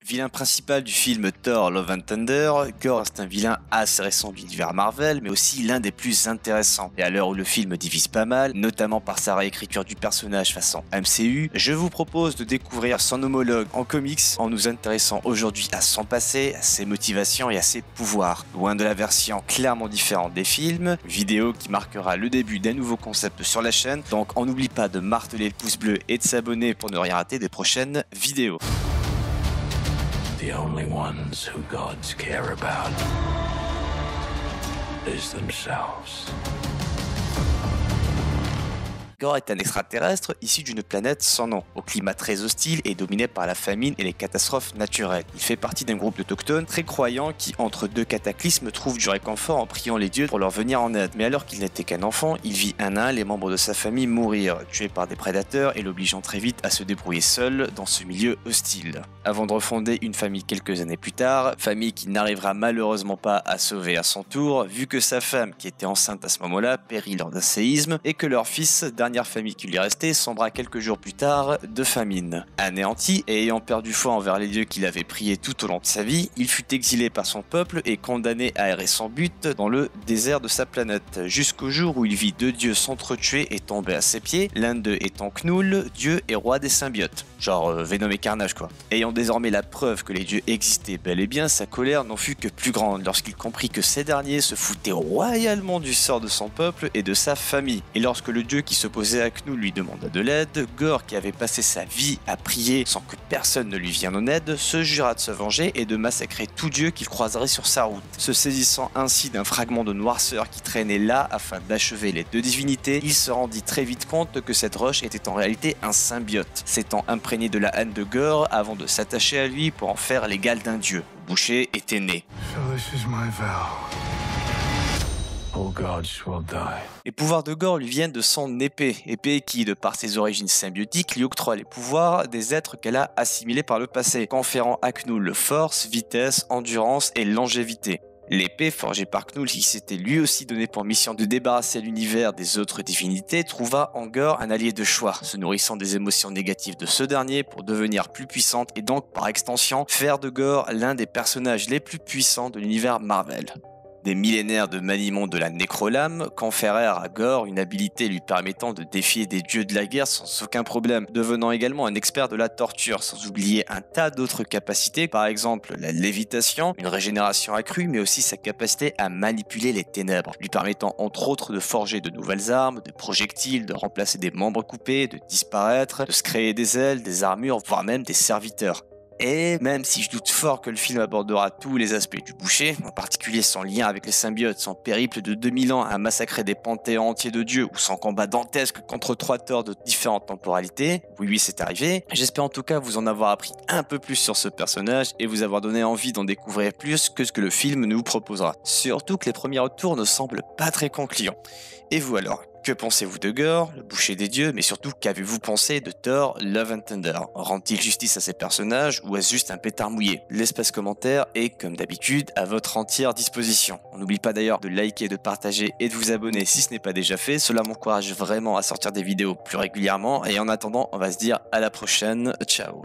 Vilain principal du film Thor Love and Thunder, Gorr est un vilain assez récent de l'univers Marvel, mais aussi l'un des plus intéressants. Et à l'heure où le film divise pas mal, notamment par sa réécriture du personnage façon MCU, je vous propose de découvrir son homologue en comics en nous intéressant aujourd'hui à son passé, à ses motivations et à ses pouvoirs. Loin de la version clairement différente des films, vidéo qui marquera le début d'un nouveau concept sur la chaîne, donc on n'oublie pas de marteler le pouce bleu et de s'abonner pour ne rien rater des prochaines vidéos. The only ones who gods care about is themselves. Gorr est un extraterrestre issu d'une planète sans nom, au climat très hostile et dominé par la famine et les catastrophes naturelles. Il fait partie d'un groupe d'autochtones très croyants qui, entre deux cataclysmes, trouvent du réconfort en priant les dieux pour leur venir en aide. Mais alors qu'il n'était qu'un enfant, il vit un à un les membres de sa famille mourir, tués par des prédateurs et l'obligeant très vite à se débrouiller seul dans ce milieu hostile. Avant de refonder une famille quelques années plus tard, famille qui n'arrivera malheureusement pas à sauver à son tour, vu que sa femme, qui était enceinte à ce moment-là, périt lors d'un séisme et que leur fils, dernière famille qui lui restait, sombra quelques jours plus tard de famine. Anéanti et ayant perdu foi envers les dieux qu'il avait priés tout au long de sa vie, il fut exilé par son peuple et condamné à errer sans but dans le désert de sa planète, jusqu'au jour où il vit deux dieux s'entretuer et tomber à ses pieds, l'un d'eux étant Knull, dieu et roi des symbiotes. Genre Venom et Carnage quoi. Ayant désormais la preuve que les dieux existaient bel et bien, sa colère n'en fut que plus grande lorsqu'il comprit que ces derniers se foutaient royalement du sort de son peuple et de sa famille. Et lorsque le dieu qui s'opposait à Knull lui demanda de l'aide, Gorr, qui avait passé sa vie à prier sans que personne ne lui vienne en aide, se jura de se venger et de massacrer tout dieu qu'il croiserait sur sa route. Se saisissant ainsi d'un fragment de noirceur qui traînait là afin d'achever les deux divinités, il se rendit très vite compte que cette roche était en réalité un symbiote, s'étant imprégné de la haine de Gorr avant de s'attacher à lui pour en faire l'égal d'un dieu. Boucher était né. So this is my vow. All gods will die. Les pouvoirs de Gorr lui viennent de son épée qui, de par ses origines symbiotiques, lui octroie les pouvoirs des êtres qu'elle a assimilés par le passé, conférant à Knull force, vitesse, endurance et longévité. L'épée, forgée par Knull, qui s'était lui aussi donné pour mission de débarrasser l'univers des autres divinités, trouva en Gorr un allié de choix, se nourrissant des émotions négatives de ce dernier pour devenir plus puissante et donc, par extension, faire de Gorr l'un des personnages les plus puissants de l'univers Marvel. Des millénaires de maniement de la nécrolame conférèrent à Gorr une habilité lui permettant de défier des dieux de la guerre sans aucun problème, devenant également un expert de la torture, sans oublier un tas d'autres capacités, par exemple la lévitation, une régénération accrue, mais aussi sa capacité à manipuler les ténèbres, lui permettant entre autres de forger de nouvelles armes, de projectiles, de remplacer des membres coupés, de disparaître, de se créer des ailes, des armures, voire même des serviteurs. Et même si je doute fort que le film abordera tous les aspects du boucher, en particulier son lien avec les symbiotes, son périple de 2000 ans à massacrer des panthéons entiers de dieux, ou son combat dantesque contre 3 Thors de différentes temporalités, oui c'est arrivé, j'espère en tout cas vous en avoir appris un peu plus sur ce personnage et vous avoir donné envie d'en découvrir plus que ce que le film nous proposera. Surtout que les premiers retours ne semblent pas très concluants. Et vous alors ? Que pensez-vous de Gorr, le boucher des dieux, mais surtout qu'avez-vous pensé de Thor Love and Thunder? Rend-il justice à ses personnages ou est-ce juste un pétard mouillé? L'espace commentaire est, comme d'habitude, à votre entière disposition. On n'oublie pas d'ailleurs de liker, de partager et de vous abonner si ce n'est pas déjà fait, cela m'encourage vraiment à sortir des vidéos plus régulièrement et en attendant, on va se dire à la prochaine, ciao.